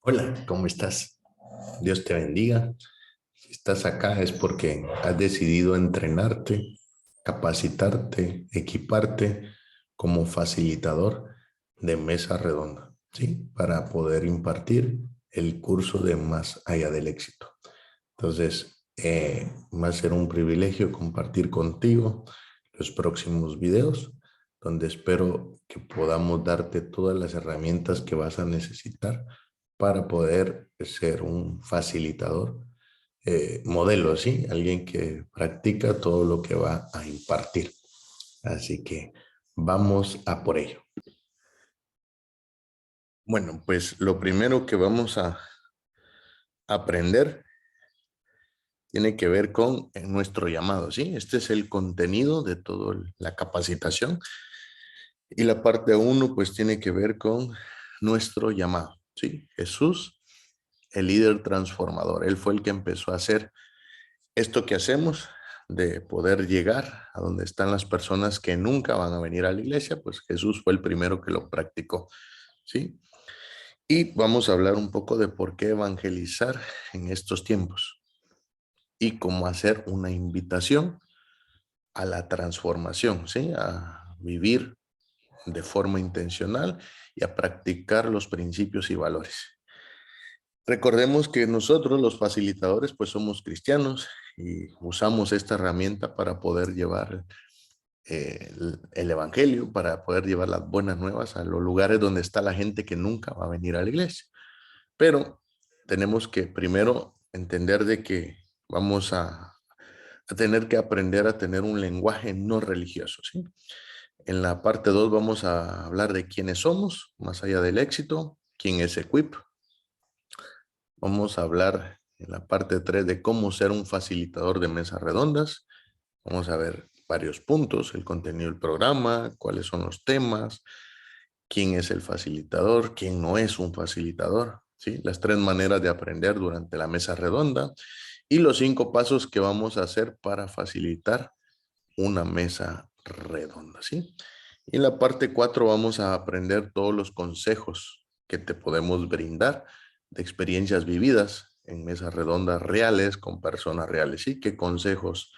Hola, ¿cómo estás? Dios te bendiga. Si estás acá es porque has decidido entrenarte, capacitarte, equiparte como facilitador de mesa redonda, ¿sí? Para poder impartir el curso de Más allá del éxito. Entonces, va a ser un privilegio compartir contigo los próximos videos, donde espero que podamos darte todas las herramientas que vas a necesitar para poder ser un facilitador modelo, ¿sí? Alguien que practica todo lo que va a impartir. Así que vamos a por ello. Bueno, pues lo primero que vamos a aprender tiene que ver con nuestro llamado, ¿sí? Este es el contenido de toda la capacitación. Y la parte uno, pues tiene que ver con nuestro llamado, ¿sí? Jesús, el líder transformador. Él fue el que empezó a hacer esto que hacemos de poder llegar a donde están las personas que nunca van a venir a la iglesia, pues Jesús fue el primero que lo practicó, ¿sí? Y vamos a hablar un poco de por qué evangelizar en estos tiempos y cómo hacer una invitación a la transformación, ¿sí? A vivir de forma intencional y a practicar los principios y valores. Recordemos que nosotros, los facilitadores, pues somos cristianos y usamos esta herramienta para poder llevar el evangelio, para poder llevar las buenas nuevas a los lugares donde está la gente que nunca va a venir a la iglesia. Pero tenemos que primero entender de que vamos a tener que aprender a tener un lenguaje no religioso, ¿sí? En la parte 2 vamos a hablar de quiénes somos, más allá del éxito, quién es Equip. Vamos a hablar en la parte 3 de cómo ser un facilitador de mesas redondas. Vamos a ver varios puntos, el contenido del programa, cuáles son los temas, quién es el facilitador, quién no es un facilitador, ¿sí? Las 3 maneras de aprender durante la mesa redonda y los 5 pasos que vamos a hacer para facilitar una mesa redonda, ¿sí? Y en la parte 4 vamos a aprender todos los consejos que te podemos brindar de experiencias vividas en mesas redondas reales con personas reales, ¿sí? ¿Qué consejos,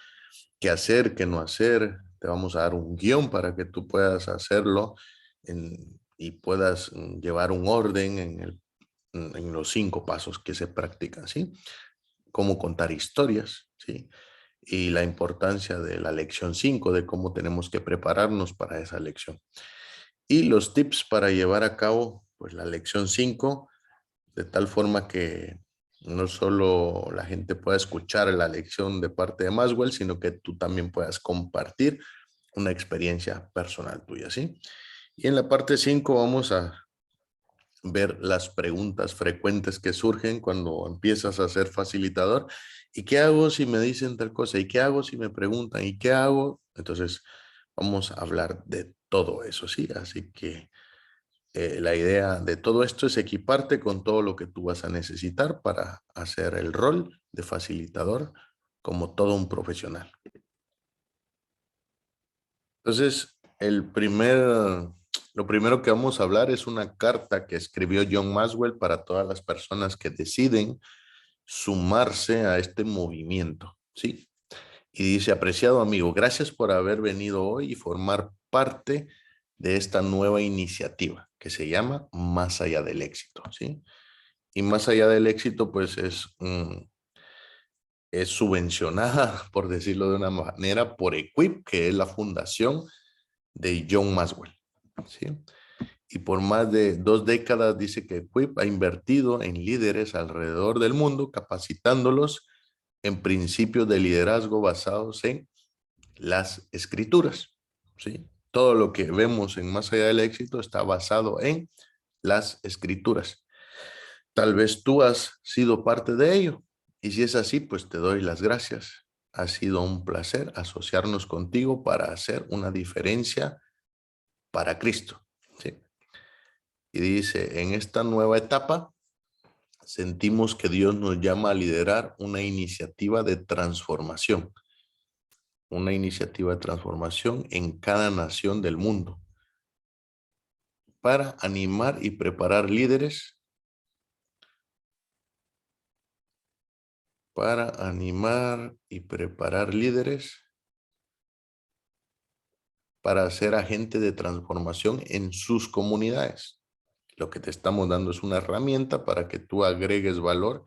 qué hacer, qué no hacer? Te vamos a dar un guión para que tú puedas hacerlo y puedas llevar un orden en los 5 pasos que se practican, ¿sí? Cómo contar historias, ¿sí? Y la importancia de la lección 5 de cómo tenemos que prepararnos para esa lección. Y los tips para llevar a cabo pues, la lección 5 de tal forma que no solo la gente pueda escuchar la lección de parte de Maswell, sino que tú también puedas compartir una experiencia personal tuya, ¿sí? Y en la parte 5 vamos a ver las preguntas frecuentes que surgen cuando empiezas a ser facilitador. ¿Y qué hago si me dicen tal cosa? ¿Y qué hago si me preguntan? ¿Y qué hago? Entonces, vamos a hablar de todo eso, ¿sí? Así que la idea de todo esto es equiparte con todo lo que tú vas a necesitar para hacer el rol de facilitador como todo un profesional. Entonces, lo primero que vamos a hablar es una carta que escribió John Maxwell para todas las personas que deciden sumarse a este movimiento, ¿sí? Y dice, apreciado amigo, gracias por haber venido hoy y formar parte de esta nueva iniciativa que se llama Más allá del éxito, ¿sí? Y Más allá del éxito, pues es subvencionada, por decirlo de una manera, por Equip, que es la fundación de John Maxwell, ¿sí? Y por más de 2 décadas dice que Equip ha invertido en líderes alrededor del mundo, capacitándolos en principios de liderazgo basados en las escrituras, ¿sí? Todo lo que vemos en Más allá del éxito está basado en las escrituras. Tal vez tú has sido parte de ello. Y si es así, pues te doy las gracias. Ha sido un placer asociarnos contigo para hacer una diferencia para Cristo, ¿sí? Y dice, en esta nueva etapa sentimos que Dios nos llama a liderar una iniciativa de transformación en cada nación del mundo para animar y preparar líderes para animar y preparar líderes para ser agente de transformación en sus comunidades. Lo que te estamos dando es una herramienta para que tú agregues valor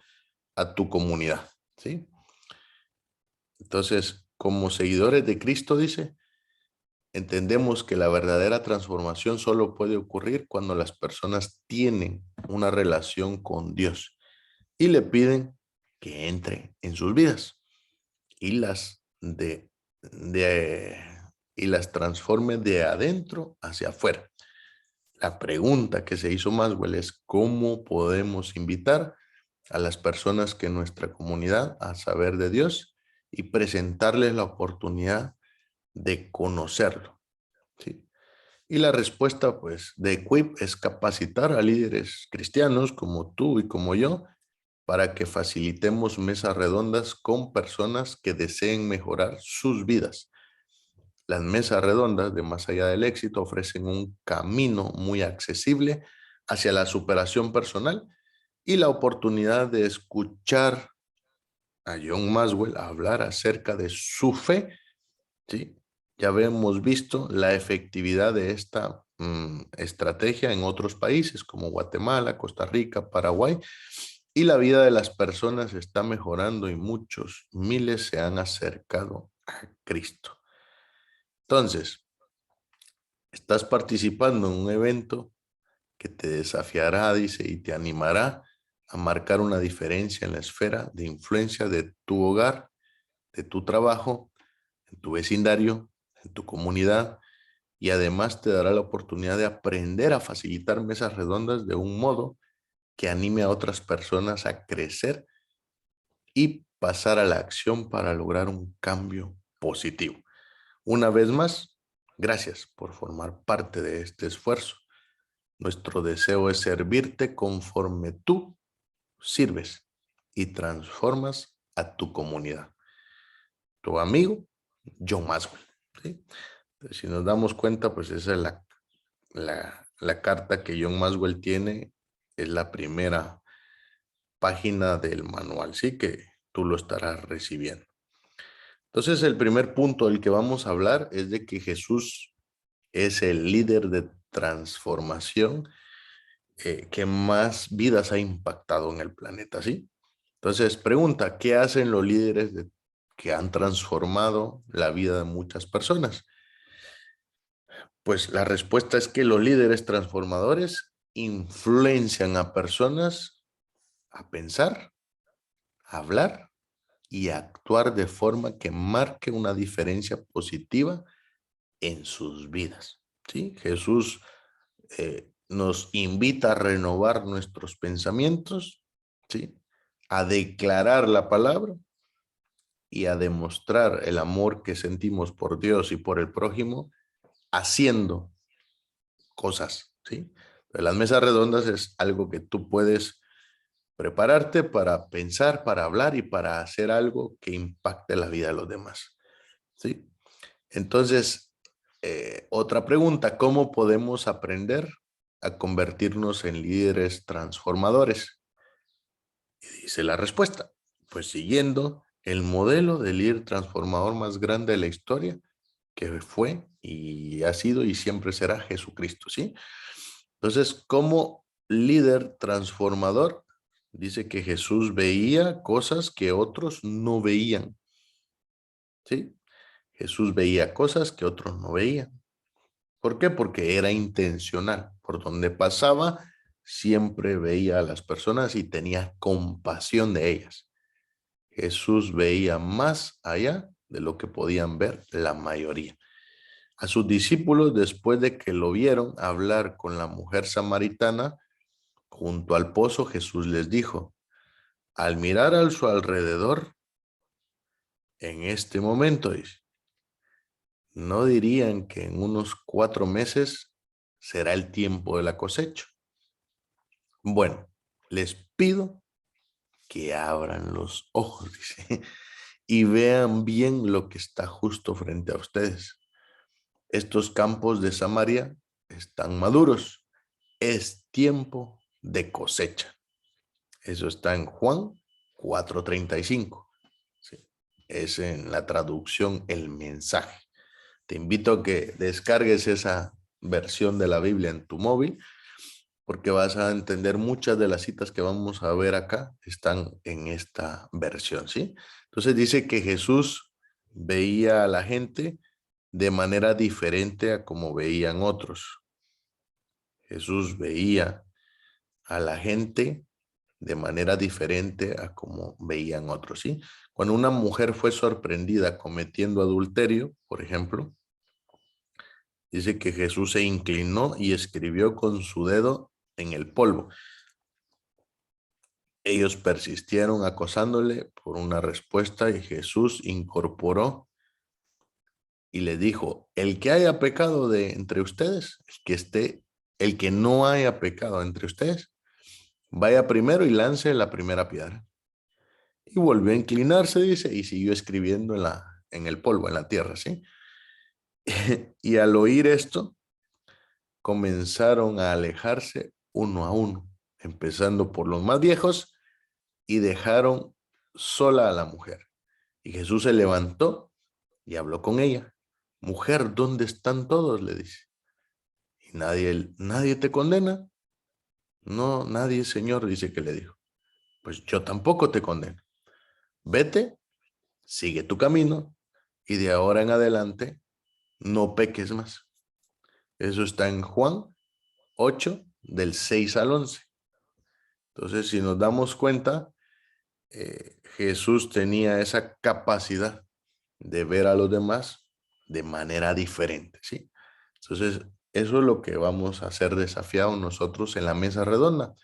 a tu comunidad, ¿sí? Entonces, como seguidores de Cristo, dice, entendemos que la verdadera transformación solo puede ocurrir cuando las personas tienen una relación con Dios y le piden que entre en sus vidas y de, y las transforme de adentro hacia afuera. La pregunta que se hizo Maxwell es cómo podemos invitar a las personas que en nuestra comunidad a saber de Dios y presentarles la oportunidad de conocerlo, ¿sí? Y la respuesta, pues, de Equip es capacitar a líderes cristianos como tú y como yo para que facilitemos mesas redondas con personas que deseen mejorar sus vidas. Las mesas redondas de Más Allá del Éxito ofrecen un camino muy accesible hacia la superación personal y la oportunidad de escuchar a John Maxwell hablar acerca de su fe, ¿sí? Ya hemos visto la efectividad de esta estrategia en otros países como Guatemala, Costa Rica, Paraguay, y la vida de las personas está mejorando y muchos, miles se han acercado a Cristo. Entonces, estás participando en un evento que te desafiará, dice, y te animará a marcar una diferencia en la esfera de influencia de tu hogar, de tu trabajo, en tu vecindario, en tu comunidad, y además te dará la oportunidad de aprender a facilitar mesas redondas de un modo que anime a otras personas a crecer y pasar a la acción para lograr un cambio positivo. Una vez más, gracias por formar parte de este esfuerzo. Nuestro deseo es servirte conforme tú sirves y transformas a tu comunidad. Tu amigo, John Maxwell, ¿sí? Entonces, si nos damos cuenta, pues esa es la carta que John Maxwell tiene, es la primera página del manual, ¿sí? Que tú lo estarás recibiendo. Entonces, el primer punto del que vamos a hablar es de que Jesús es el líder de transformación que más vidas ha impactado en el planeta, ¿sí? Entonces, pregunta, ¿qué hacen los líderes que han transformado la vida de muchas personas? Pues la respuesta es que los líderes transformadores influencian a personas a pensar, a hablar y a actuar de forma que marque una diferencia positiva en sus vidas, ¿sí? Jesús nos invita a renovar nuestros pensamientos, ¿sí? A declarar la palabra y a demostrar el amor que sentimos por Dios y por el prójimo haciendo cosas, ¿sí? Las mesas redondas es algo que tú puedes prepararte para pensar, para hablar y para hacer algo que impacte la vida de los demás, ¿sí? Entonces, otra pregunta, ¿cómo podemos aprender a convertirnos en líderes transformadores? Y dice la respuesta, pues siguiendo el modelo del líder transformador más grande de la historia, que fue y ha sido y siempre será Jesucristo, ¿sí? Entonces, como líder transformador, dice que Jesús veía cosas que otros no veían, ¿sí? Jesús veía cosas que otros no veían. ¿Por qué? Porque era intencional. Por donde pasaba, siempre veía a las personas y tenía compasión de ellas. Jesús veía más allá de lo que podían ver la mayoría. A sus discípulos, después de que lo vieron hablar con la mujer samaritana junto al pozo, Jesús les dijo, al mirar a su alrededor, en este momento, dice, no dirían que en unos 4 meses será el tiempo de la cosecha. Bueno, les pido que abran los ojos, dice, y vean bien lo que está justo frente a ustedes. Estos campos de Samaria están maduros. Es tiempo de cosecha. Eso está en Juan 4:35. ¿Sí? Es en la traducción El Mensaje. Te invito a que descargues esa versión de la Biblia en tu móvil, porque vas a entender muchas de las citas que vamos a ver acá están en esta versión, ¿sí? Entonces dice que Jesús veía a la gente de manera diferente a como veían otros. Jesús veía a la gente de manera diferente a como veían otros, ¿sí? Cuando una mujer fue sorprendida cometiendo adulterio, por ejemplo, dice que Jesús se inclinó y escribió con su dedo en el polvo. Ellos persistieron acosándole por una respuesta y Jesús incorporó y le dijo, el que haya pecado de entre ustedes, el que no haya pecado entre ustedes, vaya primero y lance la primera piedra. Y volvió a inclinarse, dice, y siguió escribiendo en el polvo, en la tierra, ¿sí? Y al oír esto, comenzaron a alejarse uno a uno, empezando por los más viejos, y dejaron sola a la mujer. Y Jesús se levantó y habló con ella. Mujer, ¿dónde están todos? Le dice. Y nadie te condena. No, nadie, Señor, dice que le dijo. Pues yo tampoco te condeno. Vete, sigue tu camino y de ahora en adelante no peques más. Eso está en Juan 8, del 6 al 11. Entonces, si nos damos cuenta, Jesús tenía esa capacidad de ver a los demás de manera diferente, ¿sí? Entonces, eso es lo que vamos a hacer desafiados nosotros en la mesa redonda.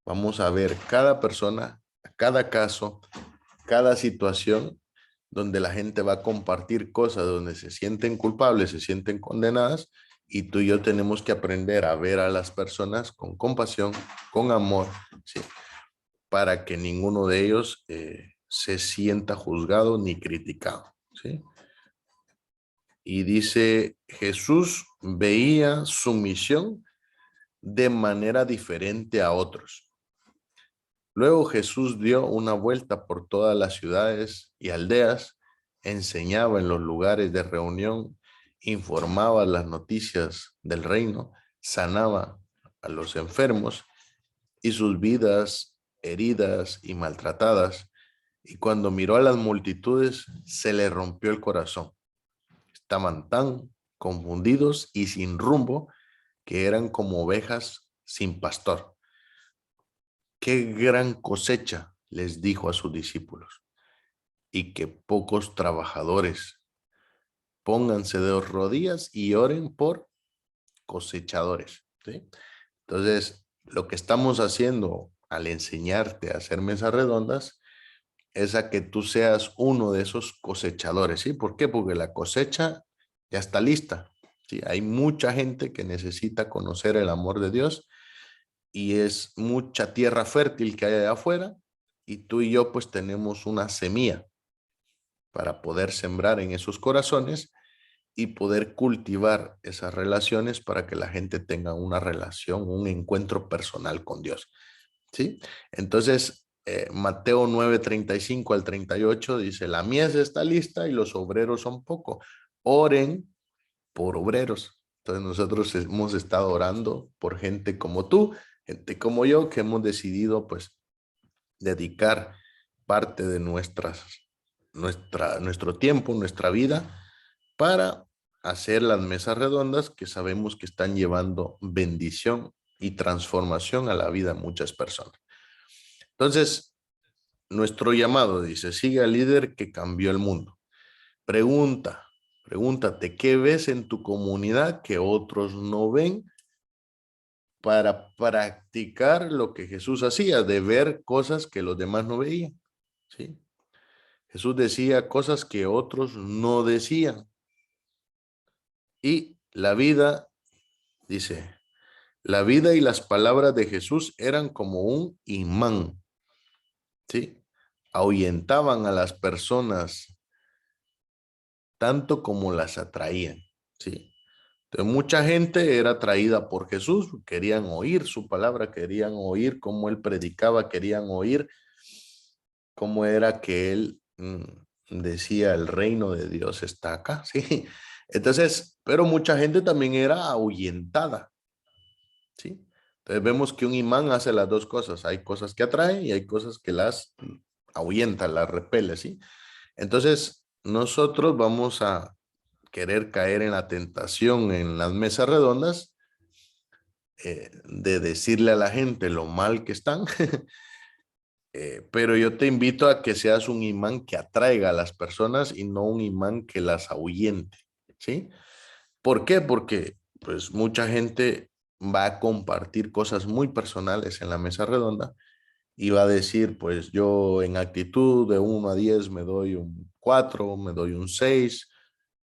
Vamos a ver cada persona, cada caso, cada situación donde la gente va a compartir cosas, donde se sienten culpables, se sienten condenadas, y tú y yo tenemos que aprender a ver a las personas con compasión, con amor, ¿sí? Para que ninguno de ellos se sienta juzgado ni criticado, ¿sí? Y dice, Jesús veía su misión de manera diferente a otros. Luego Jesús dio una vuelta por todas las ciudades y aldeas, enseñaba en los lugares de reunión, informaba las noticias del reino, sanaba a los enfermos y sus vidas heridas y maltratadas. Y cuando miró a las multitudes, se le rompió el corazón. Estaban tan confundidos y sin rumbo que eran como ovejas sin pastor. Qué gran cosecha, les dijo a sus discípulos, y que pocos trabajadores. Pónganse de rodillas y oren por cosechadores, ¿sí? Entonces, lo que estamos haciendo al enseñarte a hacer mesas redondas es a que tú seas uno de esos cosechadores, ¿sí? ¿Por qué? Porque la cosecha ya está lista, ¿sí? Hay mucha gente que necesita conocer el amor de Dios y es mucha tierra fértil que hay allá afuera, y tú y yo pues tenemos una semilla para poder sembrar en esos corazones y poder cultivar esas relaciones para que la gente tenga una relación, un encuentro personal con Dios, ¿sí? Entonces, Mateo 9:35 al 38 dice, la mies está lista y los obreros son pocos. Oren por obreros. Entonces nosotros hemos estado orando por gente como tú, gente como yo, que hemos decidido pues dedicar parte de nuestro tiempo, nuestra vida, para hacer las mesas redondas que sabemos que están llevando bendición y transformación a la vida de muchas personas. Entonces, nuestro llamado dice, sigue al líder que cambió el mundo. Pregúntate, ¿qué ves en tu comunidad que otros no ven? Para practicar lo que Jesús hacía, de ver cosas que los demás no veían, ¿sí? Jesús decía cosas que otros no decían. Y la vida, dice, la vida y las palabras de Jesús eran como un imán, ¿sí? Ahuyentaban a las personas tanto como las atraían, ¿sí? Entonces, mucha gente era atraída por Jesús, querían oír su palabra, querían oír cómo él predicaba, querían oír cómo era que él decía, el reino de Dios está acá, ¿sí? Entonces, pero mucha gente también era ahuyentada, ¿sí? Entonces vemos que un imán hace las dos cosas. Hay cosas que atrae y hay cosas que las ahuyenta, las repele, ¿sí? Entonces, nosotros vamos a querer caer en la tentación en las mesas redondas de decirle a la gente lo mal que están, pero yo te invito a que seas un imán que atraiga a las personas y no un imán que las ahuyente, ¿sí? ¿Por qué? Porque pues mucha gente va a compartir cosas muy personales en la mesa redonda y va a decir, pues yo en actitud de 1 a 10 me doy un 4, me doy un 6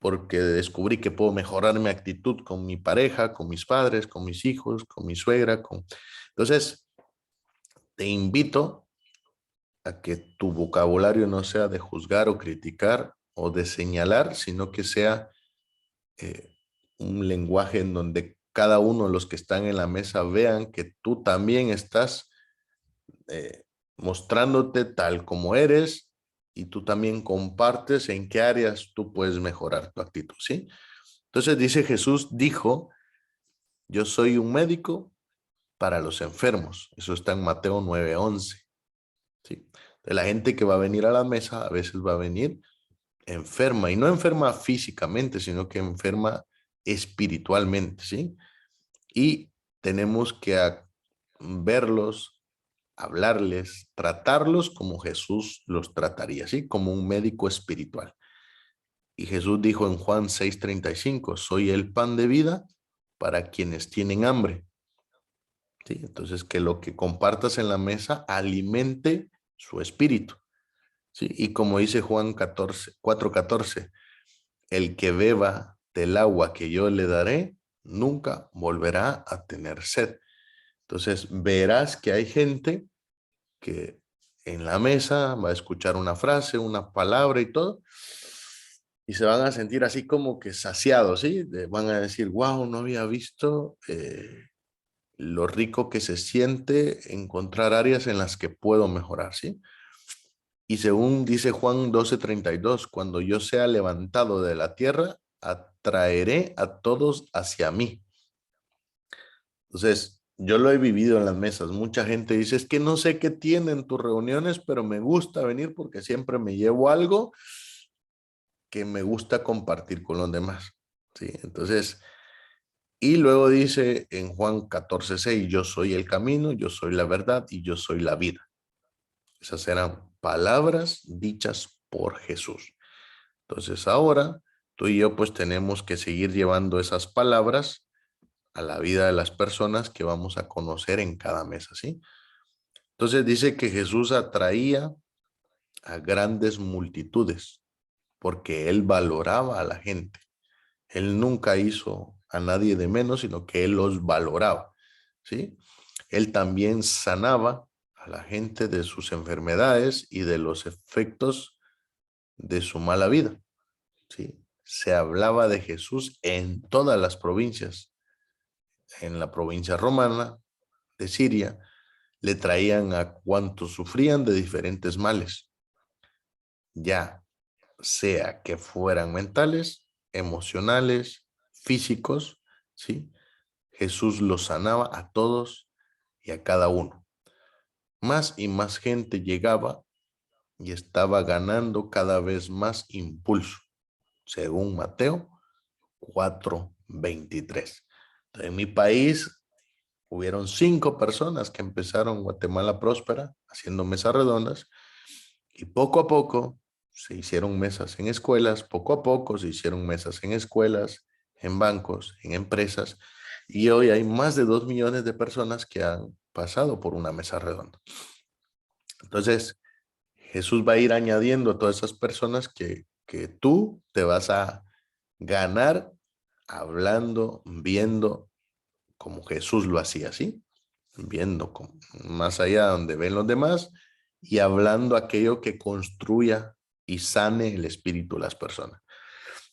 porque descubrí que puedo mejorar mi actitud con mi pareja, con mis padres, con mis hijos, con mi suegra, con... Entonces, te invito a que tu vocabulario no sea de juzgar o criticar o de señalar, sino que sea eh, un lenguaje en donde cada uno de los que están en la mesa vean que tú también estás eh, mostrándote tal como eres y tú también compartes en qué áreas tú puedes mejorar tu actitud, ¿sí? Entonces dice Jesús, dijo, yo soy un médico para los enfermos. Eso está en Mateo 9:11, ¿sí? De la gente que va a venir a la mesa a veces va a venir enferma y no enferma físicamente, sino que enferma espiritualmente, ¿sí? Y tenemos que verlos, hablarles, tratarlos como Jesús los trataría, ¿sí? Como un médico espiritual. Y Jesús dijo en Juan 6:35, soy el pan de vida para quienes tienen hambre, ¿sí? Entonces, que lo que compartas en la mesa alimente su espíritu, ¿sí? Y como dice Juan 4:14, el que beba del agua que yo le daré, nunca volverá a tener sed. Entonces, verás que hay gente que en la mesa va a escuchar una frase, una palabra y todo, y se van a sentir así como que saciados, ¿sí? Van a decir, wow, no había visto lo rico que se siente encontrar áreas en las que puedo mejorar, ¿sí? Y según dice Juan 12:32, cuando yo sea levantado de la tierra, atraeré a todos hacia mí. Entonces, yo lo he vivido en las mesas. Mucha gente dice, es que no sé qué tienen tus reuniones, pero me gusta venir porque siempre me llevo algo que me gusta compartir con los demás. ¿Sí? Entonces, y luego dice en Juan 14:6, yo soy el camino, yo soy la verdad y yo soy la vida. Esas eran palabras dichas por Jesús. Entonces ahora tú y yo pues tenemos que seguir llevando esas palabras a la vida de las personas que vamos a conocer en cada mesa, ¿sí? Entonces dice que Jesús atraía a grandes multitudes porque él valoraba a la gente. Él nunca hizo a nadie de menos, sino que él los valoraba, ¿sí? Él también sanaba a la gente de sus enfermedades y de los efectos de su mala vida, ¿sí? Se hablaba de Jesús en todas las provincias. En la provincia romana de Siria, le traían a cuantos sufrían de diferentes males, ya sea que fueran mentales, emocionales, físicos, ¿sí? Jesús los sanaba a todos y a cada uno. Más y más gente llegaba y estaba ganando cada vez más impulso, según Mateo 4:23. En mi país hubieron 5 personas que empezaron Guatemala Próspera haciendo mesas redondas y poco a poco se hicieron mesas en escuelas, poco a poco se hicieron mesas en escuelas, en bancos, en empresas y hoy hay más de 2 millones de personas que han pasado por una mesa redonda. Entonces, Jesús va a ir añadiendo a todas esas personas que tú te vas a ganar hablando, viendo como Jesús lo hacía, ¿sí? Viendo más allá donde ven los demás y hablando aquello que construya y sane el espíritu de las personas.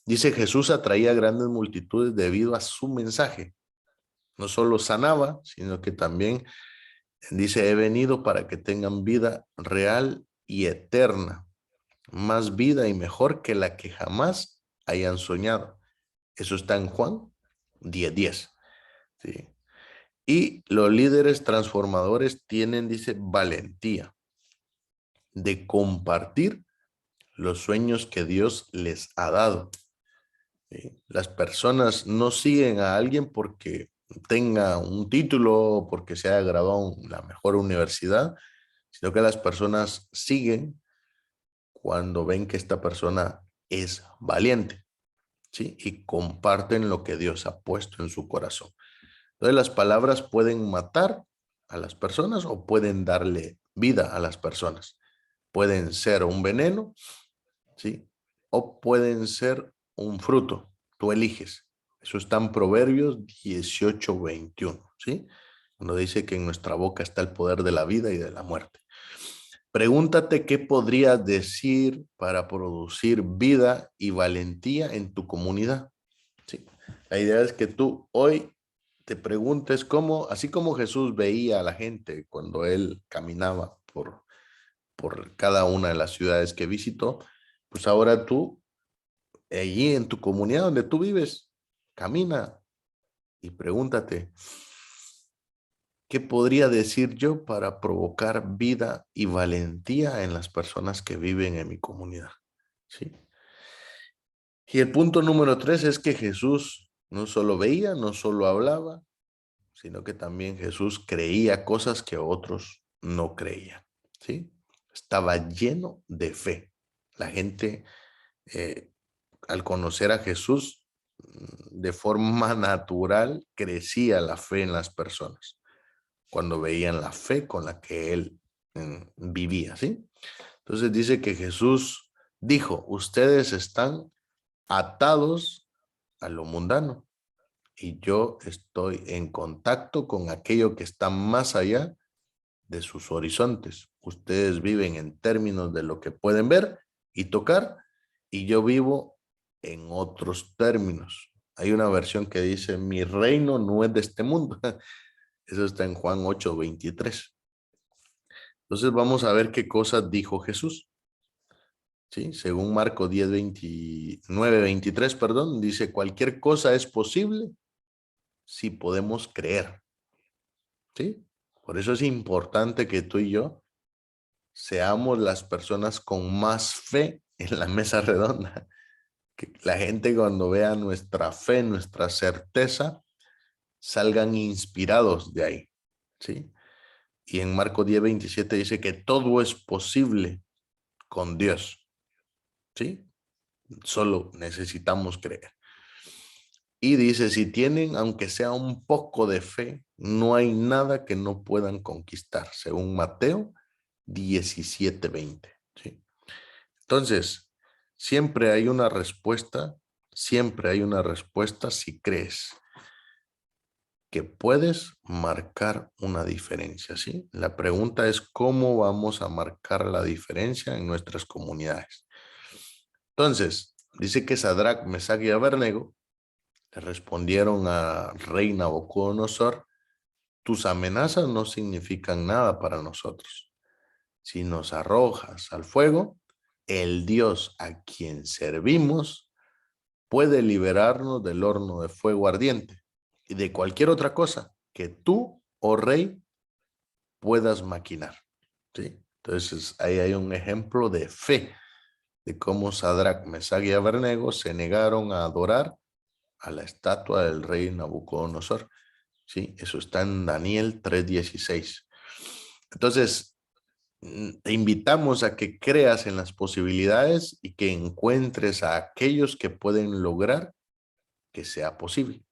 Dice Jesús atraía grandes multitudes debido a su mensaje. No solo sanaba, sino que también dice, he venido para que tengan vida real y eterna, más vida y mejor que la que jamás hayan soñado. Eso está en Juan 10:10. ¿Sí? Y los líderes transformadores tienen, dice, valentía de compartir los sueños que Dios les ha dado. ¿Sí? Las personas no siguen a alguien porque tenga un título, porque se haya graduado en la mejor universidad, sino que las personas siguen cuando ven que esta persona es valiente, ¿sí? Y comparten lo que Dios ha puesto en su corazón. Entonces las palabras pueden matar a las personas o pueden darle vida a las personas. Pueden ser un veneno, ¿sí? O pueden ser un fruto. Tú eliges. Eso está en Proverbios 18:21, ¿sí? Cuando dice que en nuestra boca está el poder de la vida y de la muerte. Pregúntate qué podrías decir para producir vida y valentía en tu comunidad. Sí. La idea es que tú hoy te preguntes cómo, así como Jesús veía a la gente cuando él caminaba por cada una de las ciudades que visitó, pues ahora tú, allí en tu comunidad donde tú vives, camina y pregúntate, ¿qué podría decir yo para provocar vida y valentía en las personas que viven en mi comunidad? ¿Sí? Y el punto número 3 es que Jesús no solo veía, no solo hablaba, sino que también Jesús creía cosas que otros no creían. ¿Sí? Estaba lleno de fe. La gente, eh, al conocer a Jesús, de forma natural, crecía la fe en las personas cuando veían la fe con la que él vivía, ¿sí? Entonces dice que Jesús dijo, ustedes están atados a lo mundano y yo estoy en contacto con aquello que está más allá de sus horizontes. Ustedes viven en términos de lo que pueden ver y tocar y yo vivo en otros términos. Hay una versión que dice, mi reino no es de este mundo. Eso está en Juan 8:23. Entonces vamos a ver qué cosas dijo Jesús. ¿Sí? Según Marcos 10:29-23, perdón, dice, cualquier cosa es posible si podemos creer. ¿Sí? Por eso es importante que tú y yo seamos las personas con más fe en la mesa redonda. Que la gente cuando vea nuestra fe, nuestra certeza, salgan inspirados de ahí. ¿Sí? Y en Marcos 10:27 dice que todo es posible con Dios. ¿Sí? Solo necesitamos creer. Y dice, si tienen, aunque sea un poco de fe, no hay nada que no puedan conquistar, según Mateo 17:20. ¿Sí? Entonces, siempre hay una respuesta si crees que puedes marcar una diferencia, ¿sí? La pregunta es cómo vamos a marcar la diferencia en nuestras comunidades. Entonces, dice que Sadrach, Mesach y Abednego le respondieron a rey Nabucodonosor, tus amenazas no significan nada para nosotros. Si nos arrojas al fuego, el Dios a quien servimos puede liberarnos del horno de fuego ardiente y de cualquier otra cosa que tú, oh rey, puedas maquinar. ¿Sí? Entonces, ahí hay un ejemplo de fe, de cómo Sadrach, Mesach y Abednego se negaron a adorar a la estatua del rey Nabucodonosor. ¿Sí? Eso está en Daniel 3:16. Entonces, te invitamos a que creas en las posibilidades y que encuentres a aquellos que pueden lograr que sea posible.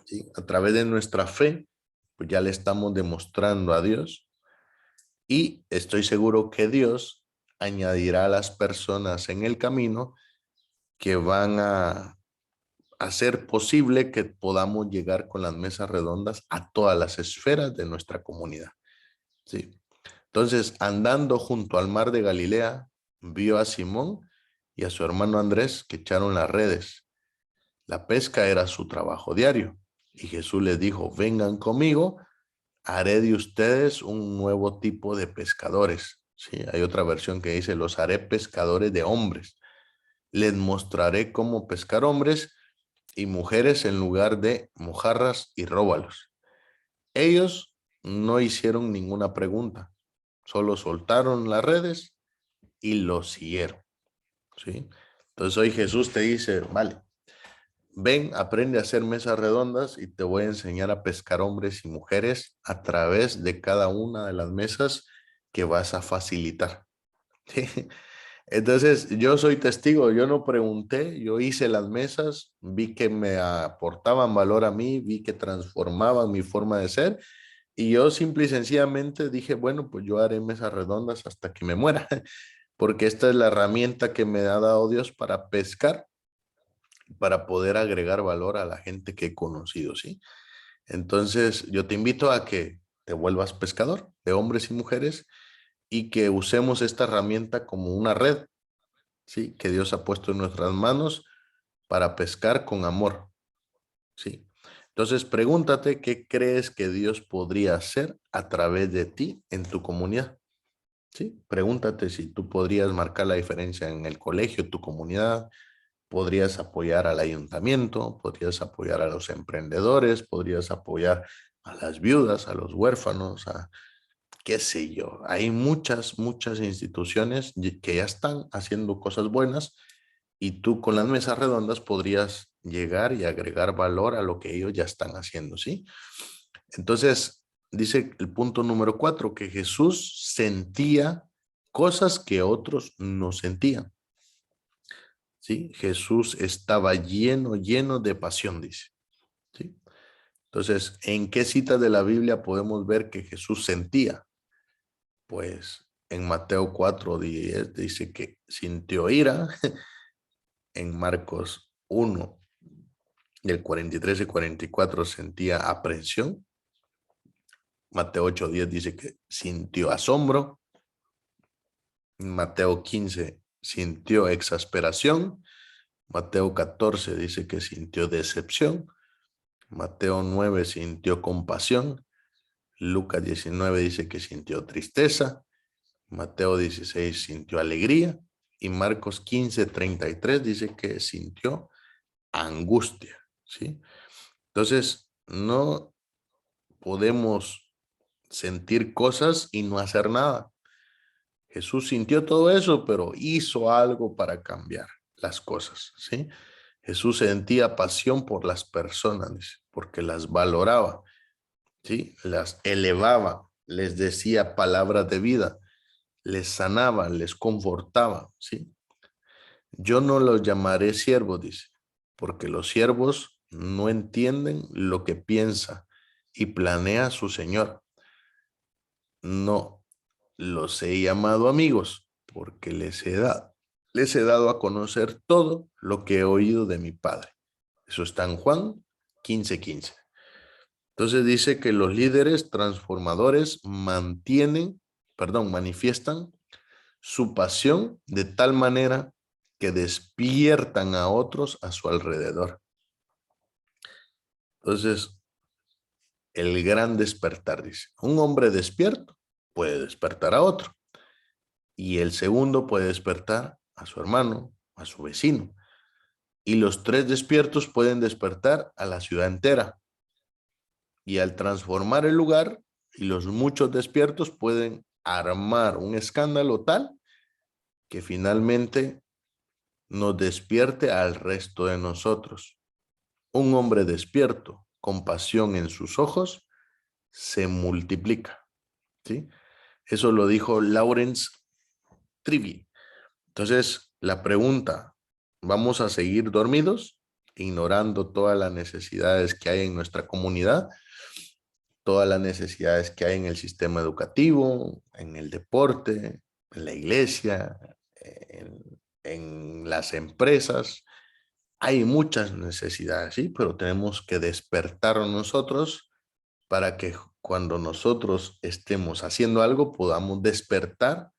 ¿Sí? A través de nuestra fe, pues ya le estamos demostrando a Dios y estoy seguro que Dios añadirá a las personas en el camino que van a hacer posible que podamos llegar con las mesas redondas a todas las esferas de nuestra comunidad. ¿Sí? Entonces, andando junto al mar de Galilea, vio a Simón y a su hermano Andrés que echaron las redes. La pesca era su trabajo diario. Y Jesús les dijo, vengan conmigo, haré de ustedes un nuevo tipo de pescadores. ¿sí? Hay otra versión que dice, los haré pescadores de hombres. Les mostraré cómo pescar hombres y mujeres en lugar de mojarras y róbalos. Ellos no hicieron ninguna pregunta, solo soltaron las redes y lo siguieron, ¿sí? Entonces hoy Jesús te dice, vale, ven, aprende a hacer mesas redondas y te voy a enseñar a pescar hombres y mujeres a través de cada una de las mesas que vas a facilitar. ¿Sí? Entonces, yo soy testigo, yo no pregunté, yo hice las mesas, vi que me aportaban valor a mí, vi que transformaban mi forma de ser y yo simple y sencillamente dije, bueno, pues yo haré mesas redondas hasta que me muera, porque esta es la herramienta que me ha dado Dios para pescar, para poder agregar valor a la gente que he conocido, ¿sí? Entonces, yo te invito a que te vuelvas pescador de hombres y mujeres y que usemos esta herramienta como una red, ¿sí? Que Dios ha puesto en nuestras manos para pescar con amor, ¿sí? Entonces, pregúntate qué crees que Dios podría hacer a través de ti en tu comunidad, ¿sí? Pregúntate si tú podrías marcar la diferencia en el colegio, tu comunidad, podrías apoyar al ayuntamiento, podrías apoyar a los emprendedores, podrías apoyar a las viudas, a los huérfanos, a qué sé yo. Hay muchas instituciones que ya están haciendo cosas buenas y tú con las mesas redondas podrías llegar y agregar valor a lo que ellos ya están haciendo, ¿sí? Entonces, dice el punto número 4, que Jesús sentía cosas que otros no sentían, ¿sí? Jesús estaba lleno de pasión, dice, ¿sí? Entonces, ¿en qué citas de la Biblia podemos ver que Jesús sentía? Pues en Mateo 4:10 dice que sintió ira, en Marcos 1, del 43 y 44 sentía aprensión, Mateo 8:10 dice que sintió asombro, Mateo 15 sintió exasperación, Mateo 14 dice que sintió decepción, Mateo 9 sintió compasión, Lucas 19 dice que sintió tristeza, Mateo 16 sintió alegría y Marcos 15:33 dice que sintió angustia, ¿sí? Entonces, no podemos sentir cosas y no hacer nada. Jesús sintió todo eso, pero hizo algo para cambiar las cosas, ¿sí? Jesús sentía pasión por las personas, dice, porque las valoraba, ¿sí? Las elevaba, les decía palabras de vida, les sanaba, les confortaba, ¿sí? Yo no los llamaré siervos, dice, porque los siervos no entienden lo que piensa y planea su Señor. No, los he llamado amigos, porque les he dado a conocer todo lo que he oído de mi Padre. Eso está en Juan 15:15. Entonces dice que los líderes transformadores manifiestan su pasión de tal manera que despiertan a otros a su alrededor. Entonces, el gran despertar, dice, un hombre despierto puede despertar a otro y el segundo puede despertar a su hermano, a su vecino y los tres despiertos pueden despertar a la ciudad entera y al transformar el lugar y los muchos despiertos pueden armar un escándalo tal que finalmente nos despierte al resto de nosotros. Un hombre despierto, con pasión en sus ojos, se multiplica, ¿sí? Eso lo dijo Lawrence Trivy. Entonces, la pregunta, ¿vamos a seguir dormidos, ignorando todas las necesidades que hay en nuestra comunidad, todas las necesidades que hay en el sistema educativo, en el deporte, en la iglesia, en las empresas? Hay muchas necesidades, sí, pero tenemos que despertar nosotros para que cuando nosotros estemos haciendo algo podamos despertar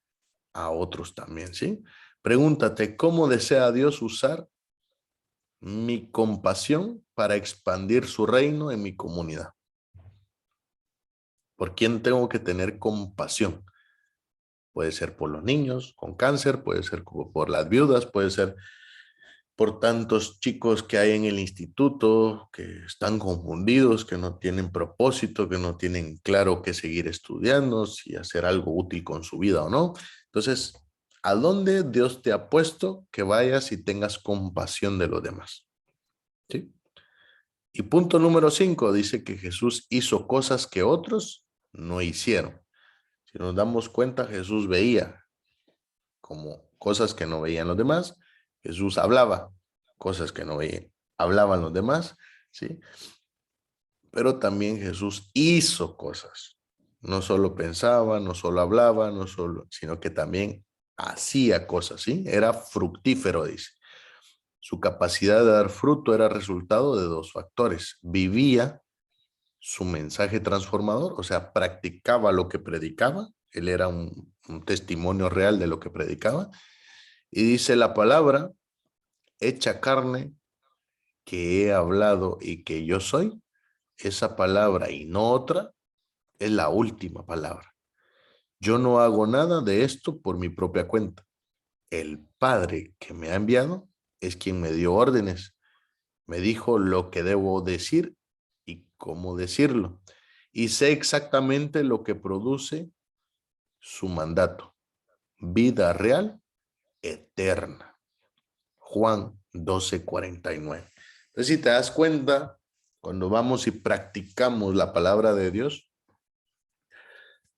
a otros también, ¿sí? Pregúntate, ¿cómo desea Dios usar mi compasión para expandir su reino en mi comunidad? ¿Por quién tengo que tener compasión? Puede ser por los niños con cáncer, puede ser por las viudas, puede ser por tantos chicos que hay en el instituto que están confundidos, que no tienen propósito, que no tienen claro qué seguir estudiando, si hacer algo útil con su vida o no. Entonces, ¿a dónde Dios te ha puesto que vayas y tengas compasión de los demás? ¿Sí? Y punto número 5 dice que Jesús hizo cosas que otros no hicieron. Si nos damos cuenta, Jesús veía como cosas que no veían los demás. Jesús hablaba cosas que no veían, hablaban los demás, ¿sí? Pero también Jesús hizo cosas. No solo pensaba, no solo hablaba, no solo, sino que también hacía cosas, ¿sí? Era fructífero, dice. Su capacidad de dar fruto era resultado de dos factores. Vivía su mensaje transformador, o sea, practicaba lo que predicaba. Él era un testimonio real de lo que predicaba. Y dice la palabra, hecha carne, que he hablado y que yo soy, esa palabra y no otra, es la última palabra. Yo no hago nada de esto por mi propia cuenta. El Padre que me ha enviado es quien me dio órdenes. Me dijo lo que debo decir y cómo decirlo. Y sé exactamente lo que produce su mandato. Vida real, eterna. Juan 12:49. Entonces, si te das cuenta, cuando vamos y practicamos la palabra de Dios,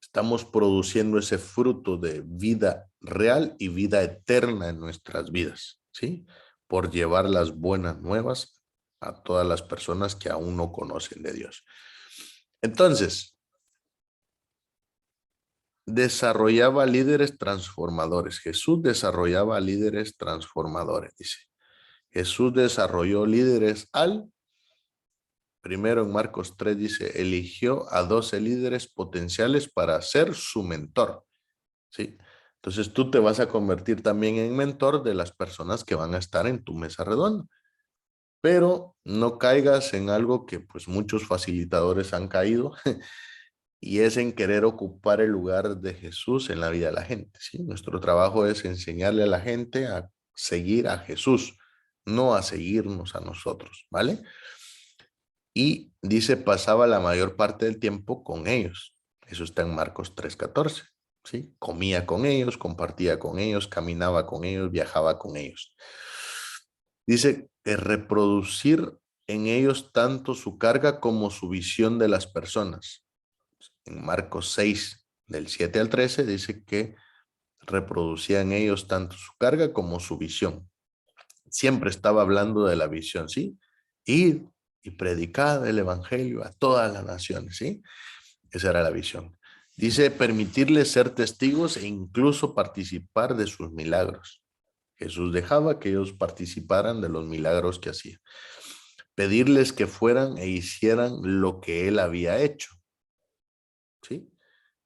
estamos produciendo ese fruto de vida real y vida eterna en nuestras vidas, ¿sí? Por llevar las buenas nuevas a todas las personas que aún no conocen de Dios. Entonces, desarrollaba líderes transformadores. Jesús desarrollaba líderes transformadores, dice. Jesús desarrolló líderes primero en Marcos 3 dice, eligió a 12 líderes potenciales para ser su mentor, ¿sí? Entonces tú te vas a convertir también en mentor de las personas que van a estar en tu mesa redonda. Pero no caigas en algo que pues muchos facilitadores han caído y es en querer ocupar el lugar de Jesús en la vida de la gente, ¿sí? Nuestro trabajo es enseñarle a la gente a seguir a Jesús, no a seguirnos a nosotros, ¿vale? Y dice, pasaba la mayor parte del tiempo con ellos. Eso está en Marcos 3:14, ¿sí? Comía con ellos, compartía con ellos, caminaba con ellos, viajaba con ellos. Dice que reproducir en ellos tanto su carga como su visión de las personas. En Marcos 6, del 7 al 13, dice que reproducía en ellos tanto su carga como su visión. Siempre estaba hablando de la visión, ¿sí? Ir y predicar el evangelio a todas las naciones, ¿sí? Esa era la visión. Dice, permitirles ser testigos e incluso participar de sus milagros. Jesús dejaba que ellos participaran de los milagros que hacía. Pedirles que fueran e hicieran lo que él había hecho, ¿sí?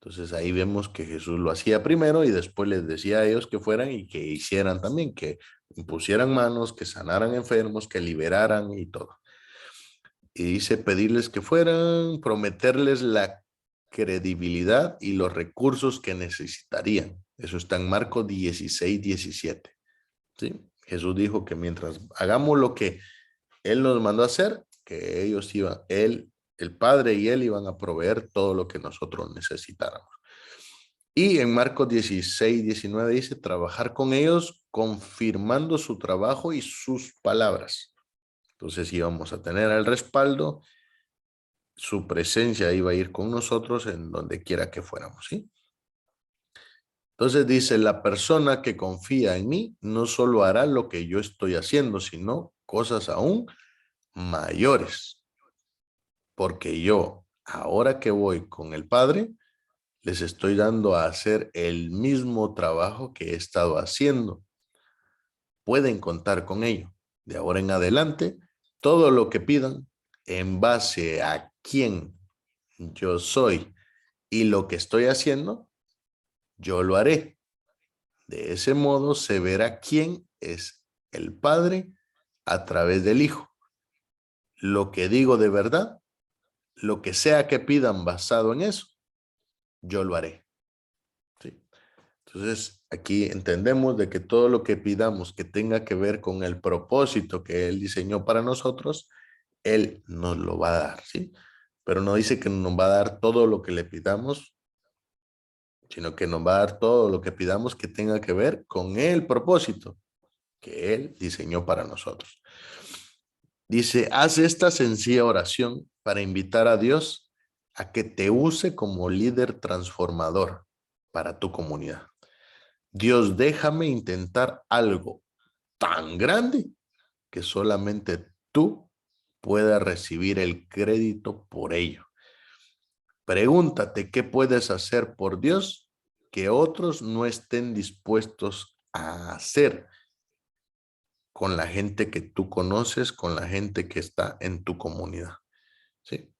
Entonces ahí vemos que Jesús lo hacía primero y después les decía a ellos que fueran y que hicieran también, que impusieran manos, que sanaran enfermos, que liberaran y todo. Y dice pedirles que fueran, prometerles la credibilidad y los recursos que necesitarían. Eso está en Marcos 16:17. ¿Sí? Jesús dijo que mientras hagamos lo que Él nos mandó a hacer, que ellos iban, Él, el Padre y Él iban a proveer todo lo que nosotros necesitáramos. Y en Marcos 16:19 dice, trabajar con ellos confirmando su trabajo y sus palabras. Entonces íbamos a tener el respaldo, su presencia iba a ir con nosotros en donde quiera que fuéramos, ¿sí? Entonces dice, la persona que confía en mí no solo hará lo que yo estoy haciendo, sino cosas aún mayores. Porque yo, ahora que voy con el Padre, les estoy dando a hacer el mismo trabajo que he estado haciendo. Pueden contar con ello. De ahora en adelante, todo lo que pidan, en base a quién yo soy y lo que estoy haciendo, yo lo haré. De ese modo se verá quién es el Padre a través del Hijo. Lo que digo de verdad, lo que sea que pidan basado en eso, yo lo haré. ¿Sí? Entonces, aquí entendemos de que todo lo que pidamos que tenga que ver con el propósito que Él diseñó para nosotros, Él nos lo va a dar, ¿sí? Pero no dice que nos va a dar todo lo que le pidamos, sino que nos va a dar todo lo que pidamos que tenga que ver con el propósito que Él diseñó para nosotros. Dice, haz esta sencilla oración para invitar a Dios a que te use como líder transformador para tu comunidad. Dios, déjame intentar algo tan grande que solamente tú puedas recibir el crédito por ello. Pregúntate qué puedes hacer por Dios que otros no estén dispuestos a hacer con la gente que tú conoces, con la gente que está en tu comunidad. ¿Sí?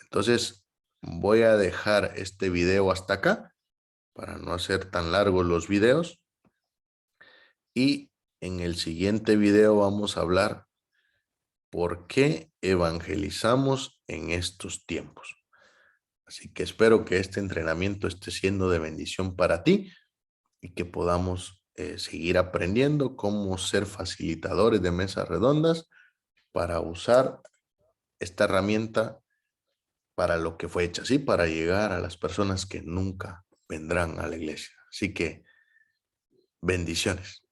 Entonces, voy a dejar este video hasta acá para no hacer tan largos los videos. Y en el siguiente video vamos a hablar por qué evangelizamos en estos tiempos. Así que espero que este entrenamiento esté siendo de bendición para ti y que podamos seguir aprendiendo cómo ser facilitadores de mesas redondas para usar esta herramienta para lo que fue hecha, ¿sí? Para llegar a las personas que nunca vendrán a la iglesia. Así que bendiciones.